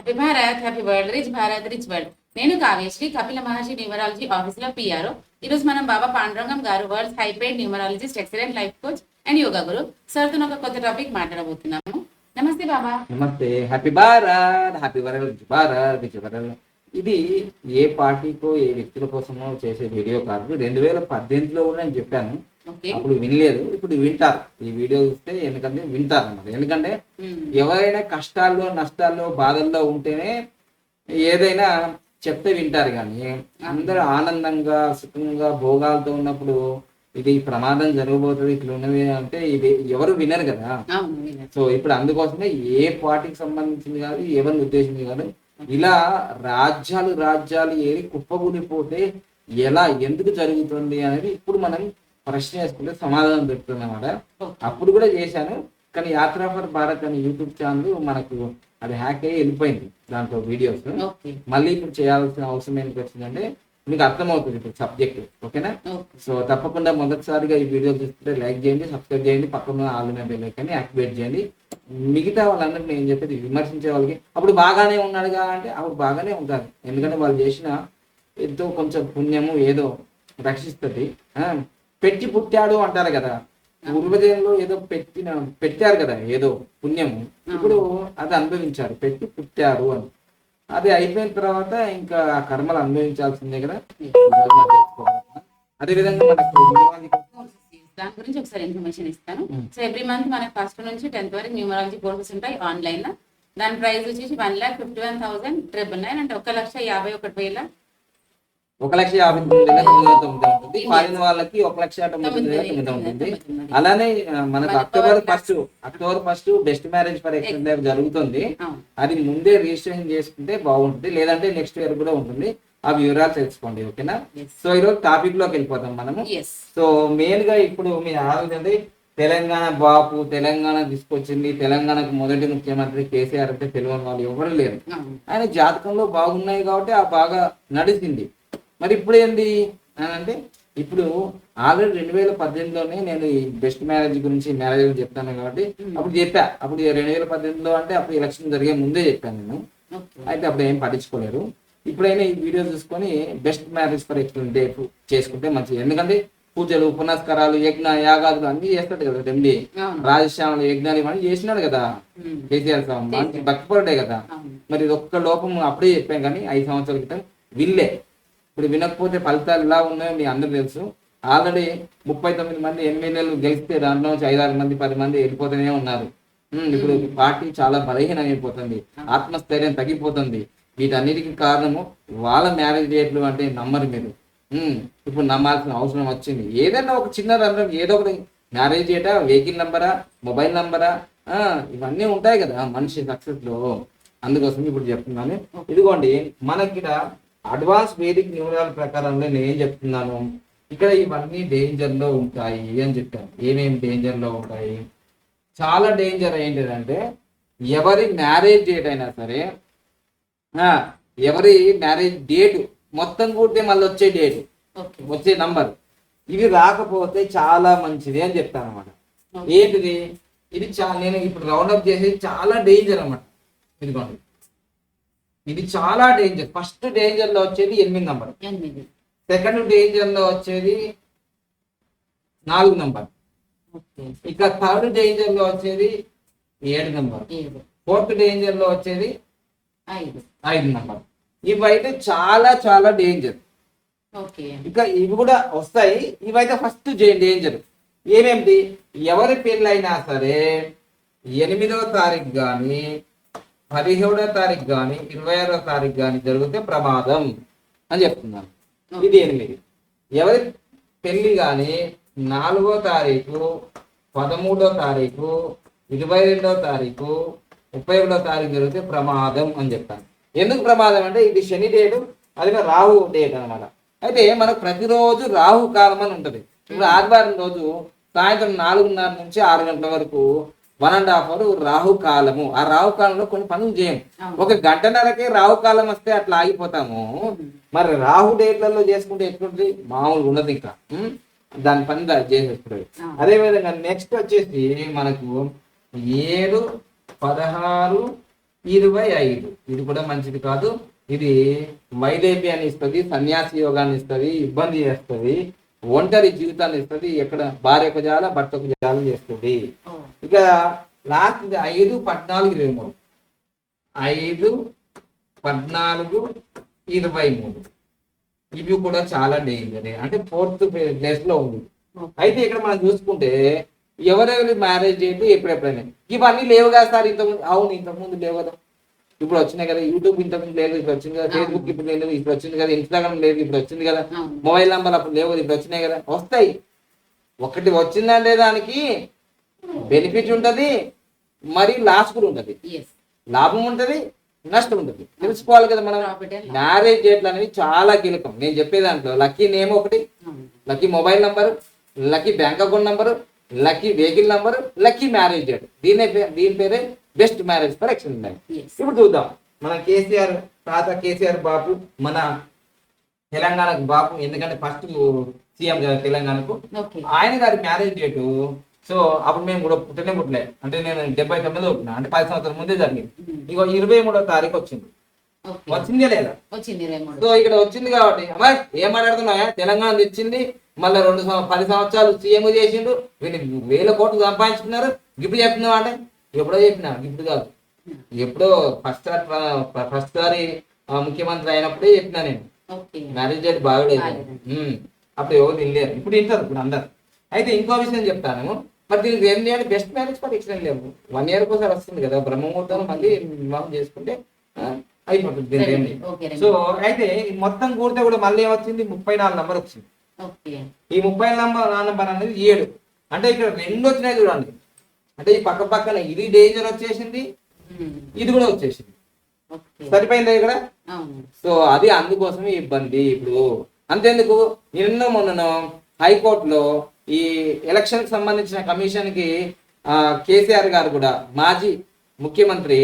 Happy Bharat, happy world, rich Bharat, rich world. నేను కావ్యశ్రీ, కపిల మహర్షి numerology office లో PRO. ఈ రోజు మనం బాబా పాండురంగం గారు, world's hyped numerologist, excellent life coach and yoga Guru sir తో ఒక కొత్త టాపిక్ మాట్లాడబోతున్నాము. నమస్తే బాబా. నమస్తే. Happy Bharat, happy world, Bharat rich world. ఇది ఏ పార్టీకో ఏ వ్యక్తుల కోసమో చేసే వీడియో కాదు. 2018లో కూడా నేను చెప్పాను, ఓకే. అప్పుడు వినలేదు. ఇప్పుడు వింటారు. ఈ వీడియో చూస్తే ఎందుకంటే వింటారు అన్నమాట. ఎందుకంటే ఎవరైనా కష్టాల్లో, నష్టాల్లో, బాధల్లో ఉంటేనే ఏదైనా చెప్తే వింటారు. కానీ అందరూ ఆనందంగా, సుఖంగా, భోగాలతో ఉన్నప్పుడు ఇది ప్రమాదం జరగబోతుంది, ఇట్లా ఉన్నది అంటే ఇది ఎవరు వినరు కదా. అవును, వినరు. సో ఇప్పుడు అందుకోసమే ఏ పార్టీకి సంబంధించింది కాదు, ఎవరిని ఉద్దేశించింది కాదు, ఇలా రాజ్యాలు ఏరి కుప్పకూలిపోతే ఎలా, ఎందుకు జరుగుతుంది అనేది ఇప్పుడు మనం ప్రశ్న వేసుకుంటే సమాధానం దొరుకుతుంది అన్నమాట. అప్పుడు కూడా చేశాను, కానీ యాత్రా ఫర్ భారత్ అనే యూట్యూబ్ ఛానల్ మనకు అది హ్యాక్ అయ్యి వెళ్ళిపోయింది, దాంట్లో వీడియోస్. ఓకే. మళ్ళీ ఇప్పుడు చేయాల్సిన అవసరం ఏంటి వచ్చిందంటే మీకు అర్థమవుతుంది ఇప్పుడు సబ్జెక్ట్. ఓకేనా? ఓకే. సో తప్పకుండా మొదటిసారిగా ఈ వీడియో చూస్తే లైక్ చేయండి, సబ్స్క్రైబ్ చేయండి, పక్కన ఆల్ బెల్ ఐకాన్ని యాక్టివేట్ చేయండి. మిగతా వాళ్ళందరికీ నేను చెప్పేది, విమర్శించే వాళ్ళకి అప్పుడు బాగానే ఉన్నాడుగా అంటే అప్పుడు బాగానే ఉంటారు. ఎందుకంటే వాళ్ళు చేసిన ఎంతో కొంచెం పుణ్యము ఏదో రక్షిస్తుంది. పెట్టి పుట్టాడు అంటారు కదా, పూర్వజన్మలో ఏదో పెట్టారు కదా ఏదో పుణ్యము, ఇప్పుడు అది అనుభవించారు, పెట్టి పుట్టారు అని. అది అయిపోయిన తర్వాత ఇంకా ఆ కర్మలు అనుభవించాల్సిందే కదా. అదే విధంగా మనకు దాని గురించి ఒకసారి ఇన్ఫర్మేషన్ ఇస్తాను. సో ఎవ్రీ మంత్ మనకి ఫస్ట్ నుంచి 10th వరకు న్యూమరాలజీ కోర్సెస్ ఉంటాయి ఆన్లైన్ లో. దాని ప్రైస్ వచ్చేసి 1,51,999, అంటే 1,51,000 1,59,999 ఉంటుంది. ఫారిన్ వాళ్ళకి 1,99,999 ఉంటుంది. అలానే మనకు October first best marriage for excellent life జరుగుతుంది. అది ముందే రిజిస్ట్రేషన్ చేసుకుంటే బాగుంటుంది, లేదంటే నెక్స్ట్ ఇయర్ కూడా ఉంటుంది. ఆ వివరాలు తెలుసుకోండి. ఓకేనా? సో ఈరోజు టాపిక్ లోకి వెళ్ళిపోతాం మనము. సో మెయిన్ గా ఇప్పుడు మీరు ఆలోచించండి, తెలంగాణ బాపు తెలంగాణ తీసుకొచ్చింది, తెలంగాణకు మొదటి ముఖ్యమంత్రి కేసీఆర్ అంటే తెలియని వాళ్ళు ఎవరు లేరు. ఆయన జాతకంలో బాగున్నాయి కాబట్టి ఆ బాగా నడిచింది. మరి ఇప్పుడు ఏంది అని అంటే, ఇప్పుడు ఆల్రెడీ 2018లోనే నేను ఈ బెస్ట్ మ్యారేజ్ గురించి చెప్తాను కాబట్టి అప్పుడు చెప్పా. అప్పుడు 2018లో అంటే అప్పుడు ఎలక్షన్ జరిగే ముందే చెప్పాను నేను. అయితే అప్పుడు ఏం పట్టించుకోలేరు. ఇప్పుడైనా ఈ వీడియో చూసుకొని best marriage for excellent day చేసుకుంటే మంచిది. ఎందుకంటే పూజలు, పునస్కారాలు, యజ్ఞ యాగాదులు అన్ని చేస్తాడు కదా ఎండి. రాజశ్యామల యజ్ఞాలు ఇవన్నీ చేసినాడు కదా కేసీఆర్ సార్, మంచి భక్తిపరుడే కదా. మరి ఇది ఒక్క లోపం అప్పుడే చెప్పాం, కానీ 5 సంవత్సరాల క్రితం విల్లే. ఇప్పుడు వినకపోతే ఫలితాలు ఎలా ఉన్నాయో మీ అందరూ తెలుసు. ఆల్రెడీ 39 మంది ఎమ్మెల్యేలు గెలిస్తే దాంట్లో నుంచి 5-6 మంది 10 మంది వెళ్ళిపోతూనే ఉన్నారు. ఇప్పుడు పార్టీ చాలా బలహీనం అయిపోతుంది, ఆత్మస్థైర్యం తగ్గిపోతుంది. వీటన్నిటికీ కారణము వాళ్ళ మ్యారేజ్ డేట్లు అంటే నమ్మరు మీరు. ఇప్పుడు నమ్మాల్సిన అవసరం వచ్చింది. ఏదైనా ఒక చిన్న రంధ్రం, ఏదో ఒకటి మ్యారేజ్ డేటా, వెహికల్ నంబరా, మొబైల్ నంబరా, ఇవన్నీ ఉంటాయి కదా మనిషి సక్సెస్ లో. అందుకోసం ఇప్పుడు చెప్తున్నాను. ఇదిగోండి మనకి అడ్వాన్స్ వేదిక్ న్యూమరాల్ ప్రకారంలో నేను ఏం చెప్తున్నాను, ఇక్కడ ఇవన్నీ డేంజర్ లో ఉంటాయి అని చెప్పాను. ఏమేమి డేంజర్ లో ఉంటాయి? చాలా డేంజర్ ఏంటిదంటే, ఎవరి మ్యారేజ్ డేట్ అయినా సరే, ఎవరి మ్యారేజ్ డేటు మొత్తం కూడితే మళ్ళీ వచ్చే డేటు, వచ్చే నంబర్, ఇవి రాకపోతే చాలా మంచిది అని చెప్తాను అనమాట. ఏంటిది ఇది? నేను ఇప్పుడు రౌండప్ చేసేది చాలా డేంజర్ అన్నమాట. ఇదిగోండి, ఇది చాలా డేంజర్. ఫస్ట్ డేంజర్ లో వచ్చేది 8 నంబర్, సెకండ్ డేంజర్ లో వచ్చేది 4 నంబర్, ఇక థర్డ్ డేంజర్ లో వచ్చేది 7 నంబర్, ఫోర్త్ డేంజర్ లో వచ్చేది 5 నంబర్. ఇవైతే చాలా చాలా డేంజర్. ఇక ఇవి కూడా వస్తాయి. ఇవైతే ఫస్ట్ డేంజర్. ఏమేమిటి? ఎవరి పెళ్ళైనా సరే 8వ తారీఖు కానీ, 17వ తారీఖు కానీ, 26వ తారీఖు కానీ జరిగితే ప్రమాదం అని చెప్తున్నాను. ఇది 8. ఎవరి పెళ్లి కానీ 4వ తారీఖు, 13వ తారీఖు, 22వ తారీఖు, 31వ తారీఖు జరిగితే ప్రమాదం అని చెప్తాను. ఎందుకు ప్రమాదం అంటే ఇది శని డేటు, అది రాహు డేట్ అనమాట. అయితే మనకు ప్రతిరోజు రాహు కాలం అని ఉంటుంది. ఇప్పుడు ఆదివారం రోజు సాయంత్రం 4:30 నుంచి 6 గంటల వరకు 1.5 hour రాహు కాలము. ఆ రాహు కాలంలో కొన్ని పనులు చేయం. 1 గంటన్నరకే రాహు కాలం వస్తే అట్లా ఆగిపోతాము. మరి రాహు డేట్లలో చేసుకుంటే ఎట్లుంటుంది? మామూలుగా ఉండదు. ఇంకా దాని పని చేసేస్తుంది. అదే విధంగా నెక్స్ట్ వచ్చేసి మనకు 7, 16, 25 ఇది కూడా మంచిది కాదు. ఇది వైలేప్యాన్ని ఇస్తుంది, సన్యాసి యోగాన్ని ఇస్తుంది, ఇబ్బంది చేస్తుంది, ఒంటరి జీవితాన్ని ఇస్తుంది, ఎక్కడ భార్యకు జాల భర్తకు జాల చేస్తుంది. ఇక లాస్ట్ 5, 14, 23 5, 14, 23 ఇవి కూడా చాలా డేంజర్, అంటే 4th ప్లేస్ లో ఉంది. అయితే ఇక్కడ మనం చూసుకుంటే ఎవరెవరి మ్యారేజ్ ఏంటి ఎప్పుడెప్పుడైనా ఇవన్నీ లేవు కదా సార్ ఇంతకుముందు. అవును, ఇంతకుముందు లేవు కదా, ఇప్పుడు వచ్చినాయి కదా. యూట్యూబ్ ఇంతకుముందు లేదు, ఇప్పుడు వచ్చింది కదా. ఫేస్బుక్ ఇప్పుడు లేదు, ఇప్పుడు వచ్చింది కదా. ఇన్స్టాగ్రామ్ లేదు, ఇప్పుడు వచ్చింది కదా. మొబైల్ నంబర్ అప్పుడు లేవు, ఇప్పుడు వచ్చినాయి కదా. వస్తాయి. ఒకటి వచ్చిందంటే దానికి బెనిఫిట్ ఉంటది, మరి లాస్ కూడా ఉంటది. లాభం ఉంటది, నష్టం ఉంటుంది. తెలుసుకోవాలి కదా మనం. మ్యారేజ్ డేట్లు అనేవి చాలా కీలకం. నేను చెప్పే దాంట్లో లక్కీ నేమ్ ఒకటి, lucky mobile number, lucky bank account number, lucky vehicle number, lucky marriage date. దీని పేరే best marriage for extended life. ఇప్పుడు చూద్దాం. మన కేసీఆర్ తాత కేసీఆర్ బాపు, మన తెలంగాణకు బాపు, ఎందుకంటే ఫస్ట్ సీఎం కదా తెలంగాణకు. ఆయన గారి మ్యారేజ్ డేటు, సో అప్పుడు మేము కూడా పుట్టలే, అంటే నేను 79 పుట్టినా, అంటే 10 సంవత్సరాల ముందే జరిగింది. ఇగో 23వ తారీఖు వచ్చింది. వచ్చిందే లేదా? సో ఇక్కడ వచ్చింది కాబట్టి అమ్మాయి ఏం మాట్లాడుతున్నాయా, తెలంగాణ తెచ్చింది, మళ్ళీ 10 సంవత్సరాలు సీఎం చేసిండు, వీళ్ళు 1000 కోట్లు సంపాదించుకున్నారు. ఇప్పుడు చెప్తున్నావు అంటే ఎప్పుడో చెప్పినా, ఇప్పుడు కాదు, ఎప్పుడో ఫస్ట్ సారి ముఖ్యమంత్రి అయినప్పుడే చెప్పినా నేను. మ్యారేజ్ డేట్ బాగలేదు, అప్పుడు ఎవరు తినలేరు, ఇప్పుడు తింటారు ఇప్పుడు అందరు. అయితే ఇంకో విషయం చెప్తాను, మరి దీనికి ఏం చేయాలి? బెస్ట్ మ్యారేజ్ ఫర్ ఎక్స్టెండెడ్ లేవు 1 year ఒకసారి వస్తుంది కదా, బ్రహ్మముహూర్తం మళ్ళీ వివాహం చేసుకుంటే అయిపోతుంది దీనికి. సో అయితే మొత్తం కూడితే కూడా మళ్ళీ ఏమొచ్చింది? 34 నంబర్ వచ్చింది. ఈ 34 నంబర్ అనేది 7, అంటే ఇక్కడ 2 వచ్చినాయి చూడండి. అంటే ఈ పక్క పక్కన ఇది డేంజర్ వచ్చేసింది, ఇది కూడా వచ్చేసింది. సరిపోయింది ఇక్కడ. సో అది అందుకోసమే ఇబ్బంది. ఇప్పుడు అంతేందుకు, నిన్న మొన్న హైకోర్టులో ఈ ఎలక్షన్ కి సంబంధించిన కమిషన్ కి కేసీఆర్ గారు కూడా మాజీ ముఖ్యమంత్రి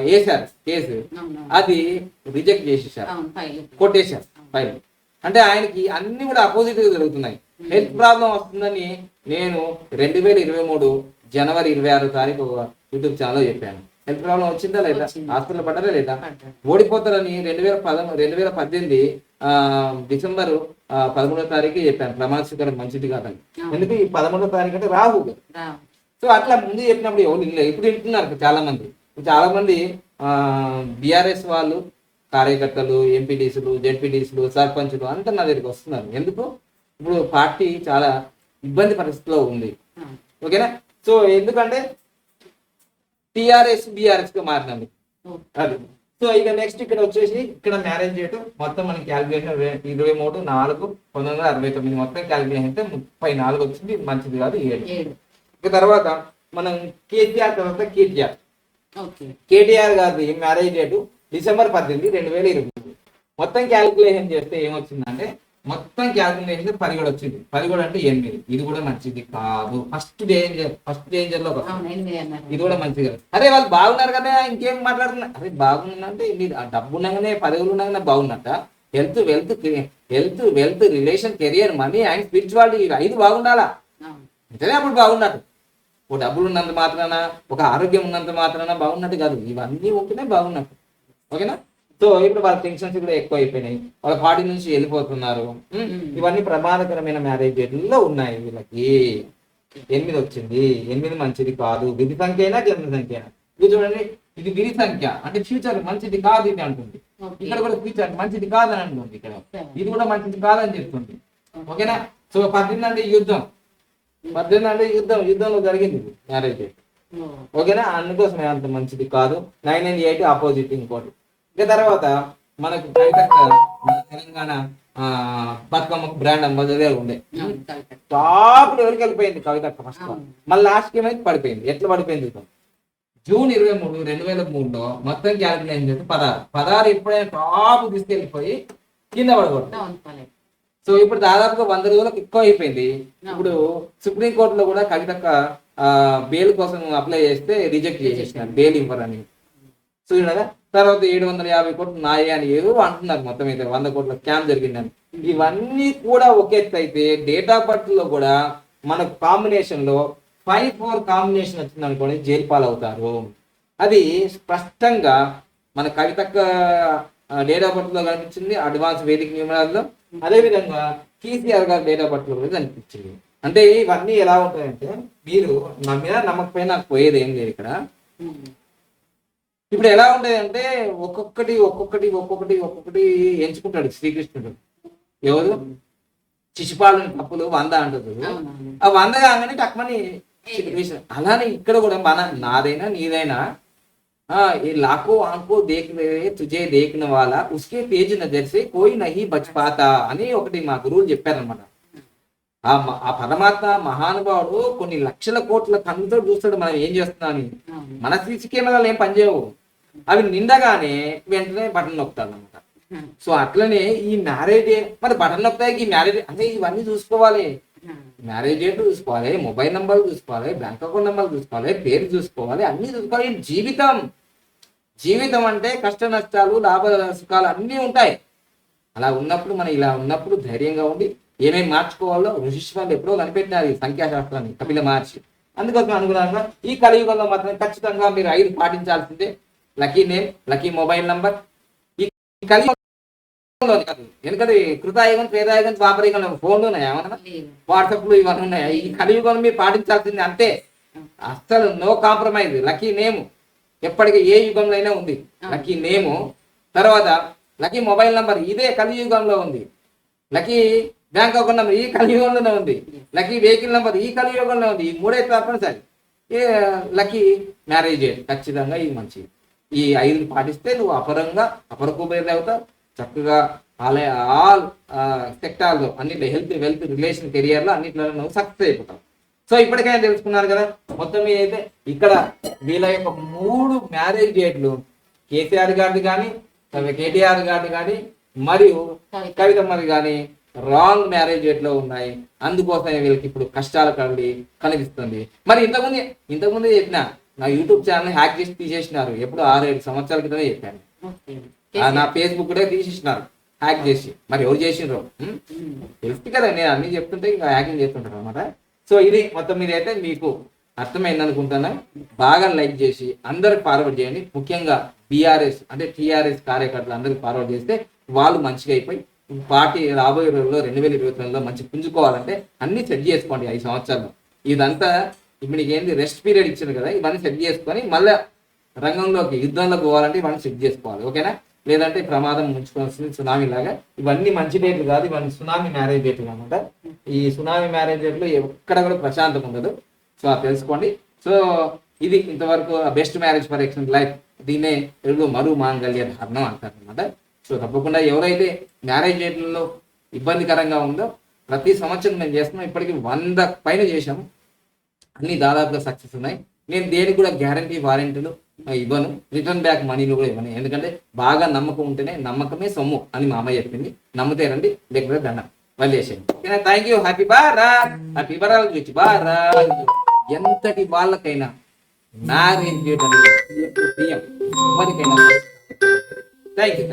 వేశారు కేసు, అది రిజెక్ట్ చేసేసారు, కొట్టేశారు ఫైల్. అంటే ఆయనకి అన్ని కూడా అపోజిట్ గా జరుగుతున్నాయి. హెల్త్ ప్రాబ్లం వస్తుందని నేను 2023 జనవరి 26వ తారీఖు యూట్యూబ్ ఛానల్ చెప్పాను. హెల్త్ ప్రాబ్లం వచ్చిందా లేదా, హాస్పిటల్ పడ్డారా లేదా, ఓడిపోతారని 2018 డిసెంబర్ 11వ తారీఖు చెప్పాను ప్రమాణ స్వీకారం మంచిది కాదని. ఎందుకు ఈ 11వ తారీఖు అంటే రాహు. సో అట్లా ముందు చెప్పినప్పుడు ఎవరు వినలేదు, ఇప్పుడు వింటున్నారు చాలా మంది. చాలా మంది బీఆర్ఎస్ వాళ్ళు కార్యకర్తలు, ఎంపీటీసీలు, జెడ్పీటీసీలు, సర్పంచులు అంతా నా దగ్గరికి వస్తున్నారు. ఎందుకు? ఇప్పుడు పార్టీ చాలా ఇబ్బంది పరిస్థితిలో ఉంది. ఓకేనా? సో ఎందుకంటే టిఆర్ఎస్ బీఆర్ఎస్ గా మారినాము అది. సో ఇక నెక్స్ట్ ఇక్కడ వచ్చేసి ఇక్కడ మ్యారేజ్ డేట్ మొత్తం మనకి క్యాలిక్యులేషన్ 23/4/1969 మొత్తం క్యాలిక్యులేషన్ అయితే 34 వచ్చింది. మంచిది కాదు 7. ఇక తర్వాత మనం కేసీఆర్ తర్వాత కేటీఆర్ గారి మ్యారేజ్ డేటు డిసెంబర్ 18, 2020. మొత్తం క్యాలిక్యులేషన్ చేస్తే ఏమొచ్చిందంటే మొత్తం క్యాలిక్యులేషన్ 10 కూడా వచ్చింది. 10 కూడా అంటే 8. ఇది కూడా మంచిది కాదు. ఫస్ట్ డేంజర్ లో ఇది కూడా మంచిది కాదు. అరే వాళ్ళు బాగున్నారు కదా ఇంకేం మాట్లాడుతున్నారు. అరే బాగుందంటే డబ్బు ఉండగానే, పదవులు ఉండగానే బాగున్నట్ట. Health wealth relation, career, money and spirituality 5 బాగుండాలా, అంటేనే అప్పుడు బాగున్నట్టు. ఒక డబ్బులు ఉన్నంత మాత్రాన, ఒక ఆరోగ్యం ఉన్నంత మాత్రాన బాగున్నట్టు కాదు. ఇవన్నీ ఉంటేనే బాగున్నట్టు. ఓకేనా? సో ఇప్పుడు వాళ్ళ టెన్షన్స్ కూడా ఎక్కువ అయిపోయినాయి, వాళ్ళ పార్టీ నుంచి వెళ్ళిపోతున్నారు. ఇవన్నీ ప్రమాదకరమైన మ్యారేజ్ డేట్లో ఉన్నాయి. వీళ్ళకి 8 వచ్చింది. 8 మంచిది కాదు. విధి సంఖ్య అయినా జన్మ సంఖ్య అయినా. ఇది చూడండి, ఇది విధి సంఖ్య అంటే ఫ్యూచర్ మంచిది కాదు ఇది అంటుంది. ఇక్కడ కూడా ఫ్యూచర్ మంచిది కాదని అంటుంది. ఇక్కడ ఇది కూడా మంచిది కాదని చెప్తుంది. ఓకేనా? సో 18 అంటే యుద్ధం. 18 అంటే యుద్ధంలో జరిగింది మ్యారేజ్ డేట్. ఓకేనా? అందుకోసమే అంత మంచిది కాదు. 9 and 8 ఆపోజిట్ ఇంకోటి. ఇక తర్వాత మనకు తెలంగాణ బతుకమ్మకు బ్రాండ్ అంబాసిడర్ ఉండే టాప్ లెవెల్కి వెళ్ళిపోయింది కవిత ఫస్ట్. మళ్ళీ లాస్ట్ ఏమైతే పడిపోయింది. ఎట్లా పడిపోయింది? జూన్ 23, 2003లో మొత్తం క్యాలిక్యులేషన్ చేస్తే 16 ఎప్పుడైనా టాప్ తీసుకెళ్ళిపోయి కింద పడకూడదు. సో ఇప్పుడు దాదాపుగా 100 రోజులకు ఎక్కువ అయిపోయింది. ఇప్పుడు సుప్రీంకోర్టులో కూడా కవితక్క బెయిల్ కోసం అప్లై చేస్తే రిజెక్ట్ చేసేసినారు, బెయిల్ ఇవ్వరని. చూడగా తర్వాత 750 కోట్లు నాయే అని ఏదో అంటున్నారు. మొత్తం అయితే 100 కోట్ల స్కామ్ జరిగిందని. ఇవన్నీ కూడా ఒక ఎత్తు అయితే డేట్ ఆఫ్ బర్త్ లో కూడా మనకు కాంబినేషన్ లో 5-4 కాంబినేషన్ వచ్చింది అనుకోండి, జైలు పాలవుతారు. అది స్పష్టంగా మన కవితక్క డేట్ ఆఫ్ బర్త్ లో కనిపించింది, అడ్వాన్స్ వేదిక న్యూమరాల్లో, అదే విధంగా కేసీఆర్ గారి డేట్ ఆఫ్ బర్త్ లో కూడా కనిపించింది. అంటే ఇవన్నీ ఎలా ఉంటాయంటే మీరు నమ్మినా నమ్మకపోయినా నాకు పోయేది ఏం లేదు ఇక్కడ. ఇప్పుడు ఎలా ఉంటాయి అంటే ఒక్కొక్కటి ఒక్కొక్కటి ఒక్కొక్కటి ఒక్కొక్కటి ఎంచుకుంటాడు శ్రీకృష్ణుడు. ఎవరు శిశుపాలుని తప్పులు 100 అంటుంది, ఆ 100 కాగానే టక్మని శ్రీకృష్ణ. అలానే ఇక్కడ కూడా నాదైనా నీదైనా ये लाखों आंखों देख रहे तुझे देखने वाला उसके तेज नजर से कोई नहीं बच पाता అని ఒకటి మా గురువులు చెప్పారనమాట. ఆ పరమాత్మ మహానుభావుడు కొన్ని లక్షల కోట్ల కన్నుతో చూస్తాడు మనం ఏం చేస్తున్నాం అని. మన సీసీ కెమెరాలు ఏం పనిచేయవు, అవి నిండగానే వెంటనే బటన్ నొక్కుతాడు అనమాట. సో అట్లనే ఈ మ్యారేజ్ మరి బటన్ నొక్కుతాయి, ఈ మ్యారేజ్ అంటే ఇవన్నీ చూసుకోవాలి. మ్యారేజ్ డేట్ చూసుకోవాలి, మొబైల్ నంబర్లు చూసుకోవాలి, బ్యాంక్ అకౌంట్ నెంబర్లు చూసుకోవాలి, పేరు చూసుకోవాలి, అన్ని చూసుకోవాలి. జీవితం అంటే కష్ట నష్టాలు లాభ సుఖాలు అన్నీ ఉంటాయి. అలా ఉన్నప్పుడు మనం ఇలా ఉన్నప్పుడు ధైర్యంగా ఉండి ఏమేమి మార్చుకోవాలో ఋషిష్వాళ్ళు ఎప్పుడో కనిపెట్టినారు ఈ సంఖ్యాశాస్త్రాన్ని, కపిల మహర్షి. అందుకోసం అనుగుణంగా ఈ కలియుగంలో మాత్రం ఖచ్చితంగా మీరు 5 పాటించాల్సిందే. Lucky name, lucky mobile number. ఈ కలియుగంలో కాదు, ఎందుకంటే కృతాయుగం, త్రేతాయుగం, ద్వాపరయుగం ఫోన్లు ఉన్నాయా, వాట్సాప్లు ఇవన్నీ ఉన్నాయా? ఈ కలియుగంలో మీరు పాటించాల్సిందే అంతే. అస్సలు నో కాంప్రమైజ్. లక్కీ నేమ్ ఎప్పటికీ ఏ యుగంలో అయినా ఉంది లక్కీ నేము. తర్వాత లక్కీ మొబైల్ నంబర్ ఇదే కలియుగంలో ఉంది. లక్కీ బ్యాంక్ అకౌంట్ నెంబర్ ఈ కలియుగంలోనే ఉంది. లక్కీ వెహికల్ నెంబర్ ఈ కలియుగంలో ఉంది. ఈ 3 తప్పనిసరి. లక్కీ మ్యారేజ్ ఖచ్చితంగా ఇది మంచిది. ఈ 5 పాటిస్తే నువ్వు అపరకుబేరు అవుతావు. చక్కగా ఆల్ సెక్టార్లో అన్నిట్లో హెల్త్, వెల్త్, రిలేషన్, కెరియర్లో అన్నిట్లో నువ్వు సక్సెస్ అయిపోతావు. సో ఇప్పటికైనా తెలుసుకున్నారు కదా. మొత్తం మీద అయితే ఇక్కడ వీళ్ళ యొక్క 3 మ్యారేజ్ డేట్లు కేసీఆర్ గారిది కానీ, కేటీఆర్ గారిది కానీ, మరియు కవితమ్మది కానీ రాంగ్ మ్యారేజ్ డేట్లో ఉన్నాయి. అందుకోసమే వీళ్ళకి ఇప్పుడు కష్టాలు కనిపిస్తుంది. మరి ఇంతకుముందు చెప్పిన నా యూట్యూబ్ ఛానల్ హ్యాక్ చేసి తీసేసినారు. ఎప్పుడు 6-7 సంవత్సరాల క్రితమే చెప్పాను. నా ఫేస్బుక్ కూడా తీసేసినారు హ్యాక్ చేసి. మరి ఎవరు చేసినారు తెలుసు కదా, నేను అన్ని చెప్తుంటే ఇంకా హ్యాకింగ్ చేస్తుంటారు అనమాట. సో ఇది మొత్తం మీద అయితే మీకు అర్థమైంది అనుకుంటున్నా. బాగా లైక్ చేసి అందరికి ఫార్వర్డ్ చేయండి. ముఖ్యంగా బీఆర్ఎస్ అంటే టీఆర్ఎస్ కార్యకర్తలు అందరికి ఫార్వర్డ్ చేస్తే వాళ్ళు మంచిగా అయిపోయి పార్టీ రాబోయే రోజుల్లో 2022లో మంచి పుంజుకోవాలంటే అన్ని సెట్ చేసుకోండి. 5 సంవత్సరాలు ఇదంతా ఇప్పుడు నీకు ఏంటి రెస్ట్ పీరియడ్ ఇచ్చింది కదా, ఇవన్నీ సెట్ చేసుకొని మళ్ళీ రంగంలోకి యుద్ధంలోకి పోవాలంటే ఇవన్నీ సెట్ చేసుకోవాలి. ఓకేనా? లేదంటే ప్రమాదం ముంచుకోవాల్సింది సునామీ లాగా. ఇవన్నీ మంచి డేట్లు కాదు, ఇవన్నీ సునామీ మ్యారేజ్ డేట్లు అనమాట. ఈ సునామీ మ్యారేజ్ డేట్లు ఎక్కడ కూడా ప్రశాంతం ఉండదు. సో అది తెలుసుకోండి. సో ఇది ఇంతవరకు best marriage for excellent life. దీన్నే తెలుగు మరు మాంగళ్య ధారణం అంటారు అనమాట. సో తప్పకుండా ఎవరైతే మ్యారేజ్ డేట్లలో ఇబ్బందికరంగా ఉందో ప్రతి సంవత్సరం మేము చేస్తున్నాం. ఇప్పటికీ 100 పైన చేసాము. అన్ని దాదాపుగా సక్సెస్ ఉన్నాయి. నేను దేనికి కూడా గ్యారంటీ వారంటీలు ఇవ్వను, రిటర్న్ బ్యాక్ మనీలు కూడా ఇవ్వను. ఎందుకంటే బాగా నమ్మకం ఉంటేనే నమ్మకమే సొమ్ము అని మా అమ్మ చెప్పింది. నమ్ముతేనండి, లేకపోతే దండం వదిలేసేయండి. ఓకేనా? Thank you. Happy Bharat. Happy Bharat గురించి భారత్. ఎంతటి వాళ్ళకైనా మ్యారేజ్ చేయడం ఎవరికైనా థ్యాంక్ యూ.